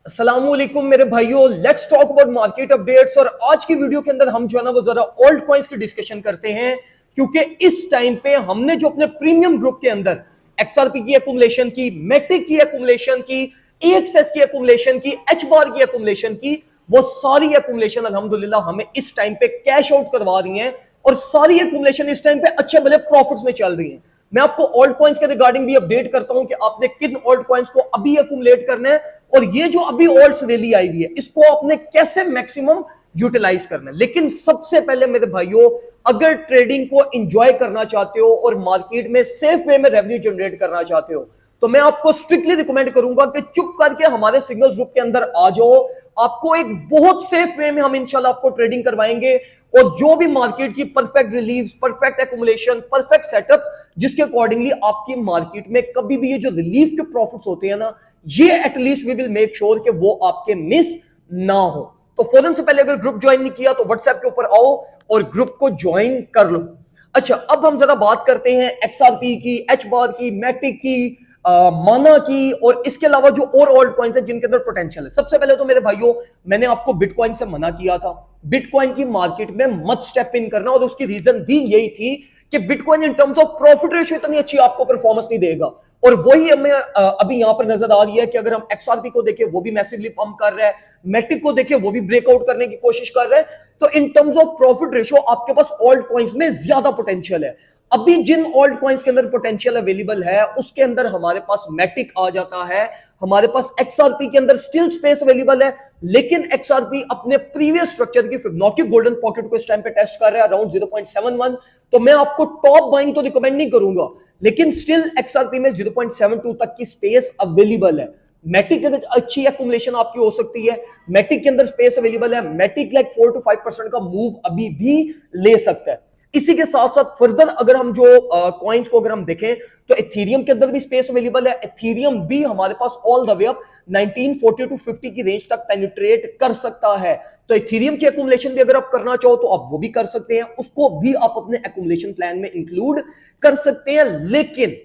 अस्सलामुअलैकुम मेरे भाइयों, let's talk about market updates. और आज की वीडियो के अंदर हम जो है ना वो जरा ओल्ड कॉइंस की डिस्कशन करते हैं, क्योंकि इस टाइम पे हमने जो अपने प्रीमियम ग्रुप के अंदर एक्सआरपी की एक्युमुलेशन की, मेटिक की एक्युमुलेशन की, एएक्सएस की एक्युमुलेशन की, एच बार की एक्युमुलेशन की, वो सारी एक्युमुलेशन अल्हम्दुलिल्लाह हमें इस टाइम पे कैश आउट करवा रही हैं और सारी एक्युमुलेशन इस टाइम पे अच्छे भले प्रॉफिट्स में चल रही है। मैं आपको ऑल्ट कॉइंस के रिगार्डिंग भी अपडेट करता हूं कि आपने किन ऑल्ट कॉइंस को अभी एक्युमुलेट करना है और ये जो अभी ऑल्ट्स रैली आई हुई है इसको आपने कैसे मैक्सिमम यूटिलाइज करना है। लेकिन सबसे पहले मेरे भाइयों, अगर ट्रेडिंग को एंजॉय करना चाहते हो और मार्केट में सेफ वे में रेवेन्यू जनरेट करना चाहते हो तो मैं आपको स्ट्रिक्टली रिकमेंड करूंगा कि चुप करके हमारे सिग्नल ग्रुप के अंदर आ जाओ। आपको एक बहुत सेफ वे में हम इंशाल्लाह आपको ट्रेडिंग करवाएंगे और जो भी मार्केट की perfect relieves, perfect accumulation, perfect setup, जिसके अकॉर्डिंगली आपकी मार्केट में कभी भी ये जो रिलीफ के प्रॉफिट्स होते हैं ना, ये at least we will make sure कि वो आपके मिस ना हो। तो फौरन से पहले अगर ग्रुप ज्वाइन नहीं किया तो व्हाट्सएप के ऊपर आओ और ग्रुप को ज्वाइन कर लो। अच्छा, अब हम जरा बात करते हैं एक्सआरपी की, एच बार की, मैटिक की, माना की और इसके अलावा जो और ऑल्ट कॉइन्स हैं जिनके अंदर पोटेंशियल है। सबसे पहले तो मेरे भाइयों, मैंने आपको बिटकॉइन से मना किया था, बिटकॉइन की मार्केट में मत स्टेप इन करना, और उसकी रीजन भी यही थी कि bitcoin in terms of profit ratio इतनी अच्छी आपको परफॉर्मेंस नहीं देगा। और वही हमें अभी यहां पर नजर आ रही है कि अगर हम एक्सआरपी को देखें वो भी मैसिवली पंप कर रहा है, मैटिक को देखें वो भी ब्रेकआउट करने की कोशिश कर रहा है। तो in terms of profit ratio आपके पास ऑल्ट कॉइन्स में ज्यादा पोटेंशियल है। अभी जिन ऑल्ट कॉइन्स के अंदर पोटेंशियल अवेलेबल है उसके अंदर हमारे पास मैटिक आ जाता है, हमारे पास एक्सआरपी के अंदर स्टिल स्पेस अवेलेबल है, लेकिन एक्सआरपी अपने प्रीवियस स्ट्रक्चर की फिबोनाची गोल्डन पॉकेट को इस टाइम पे टेस्ट कर रहा है अराउंड 0.71। तो मैं आपको टॉप बाइंग तो रिकमेंड नहीं करूंगा, लेकिन स्टिल एक्सआरपी में 0.72 तक की स्पेस अवेलेबल है। मैटिक अच्छी एक्युमुलेशन आपकी हो सकती है, मैटिक के अंदर स्पेस अवेलेबल है, मैटिक लाइक 4 to 5% का मूव अभी भी ले सकता है। इसी के साथ साथ फर्दर अगर हम जो कॉइन्स को अगर हम देखें तो एथेरियम के अंदर भी स्पेस अवेलेबल है। एथेरियम भी हमारे पास all the way up 1940 to 50 की रेंज तक पेनिट्रेट कर सकता है। तो एथेरियम की एक्युमुलेशन भी अगर आप करना चाहो तो आप वो भी कर सकते हैं, उसको भी आप अपने एक्युमुलेशन प्लान में इंक्लूड कर सकते हैं। लेकिन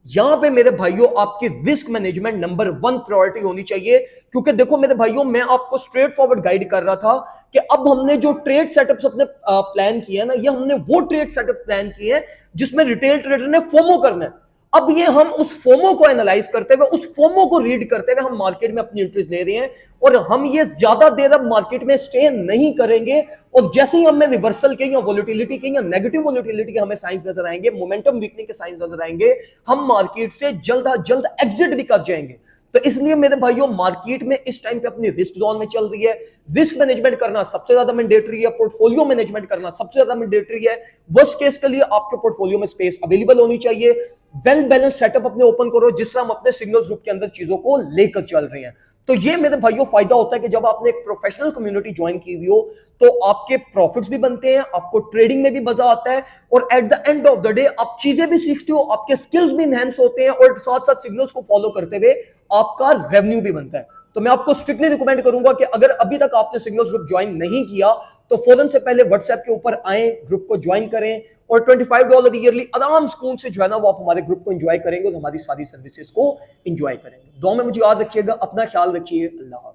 यहां पे मेरे भाइयों आपकी रिस्क मैनेजमेंट नंबर 1 प्रायोरिटी होनी चाहिए, क्योंकि देखो मेरे भाइयों, मैं आपको स्ट्रेट फॉरवर्ड गाइड कर रहा था कि अब हमने जो ट्रेड सेटअप्स अपने प्लान किए हैं ना, ये हमने वो ट्रेड सेटअप प्लान किए हैं जिसमें रिटेल ट्रेडर ने फोमो करना है। अब ये हम उस फोमो को एनालाइज करते हुए, उस फोमो को रीड करते हुए हम मार्केट में अपनी एंट्रीज ले रहे हैं और हम ये ज्यादा देर अब मार्केट में स्टे नहीं करेंगे। और जैसे ही हमें रिवर्सल के या वोलेटिलिटी के या नेगेटिव वोलेटिलिटी के हमें साइंस नजर आएंगे, मोमेंटम वीकनिंग के साइंस नजर आएंगे, हम मार्केट से जल्द एग्जिट भी कर जाएंगे। तो इसलिए मेरे भाइयों, मार्केट में इस टाइम पे अपनी रिस्क जोन में चल रही है, रिस्क मैनेजमेंट करना सबसे ज्यादा मैंडेटरी है, पोर्टफोलियो मैनेजमेंट करना सबसे ज्यादा मैंडेटरी है। वर्स्ट केस के लिए आपके पोर्टफोलियो में स्पेस अवेलेबल होनी चाहिए। वेल बैलेंस सेटअप अपने ओपन करो, जिस तरह हम अपने सिग्नल ग्रुप के अंदर चीजों को लेकर चल रहे हैं। तो ये मेरे भाइयों फायदा होता है कि जब आपने एक प्रोफेशनल कम्युनिटी ज्वाइन की हुई हो तो आपके प्रॉफिट्स भी बनते हैं, आपको ट्रेडिंग में भी मजा आता है और at the end of the day आप चीजें भी सीखते हो, आपके स्किल्स भी इनहेंस होते हैं और साथ साथ सिग्नल्स को फॉलो करते हुए आपका रेवेन्यू भी बनता है। तो मैं आपको स्ट्रिक्टली रिकमेंड करूंगा कि अगर अभी तक आपने सिग्नल्स ग्रुप ज्वाइन नहीं किया तो फौरन से पहले व्हाट्सएप के ऊपर आए, ग्रुप को ज्वाइन करें और $25 ईयरली आराम सुकून से जो है ना वो आप हमारे ग्रुप को एंजॉय करेंगे और हमारी सारी सर्विसेज को एंजॉय करेंगे। दुआ में मुझे याद रखिएगा, अपना ख्याल रखिए। अल्लाह हाफिज़।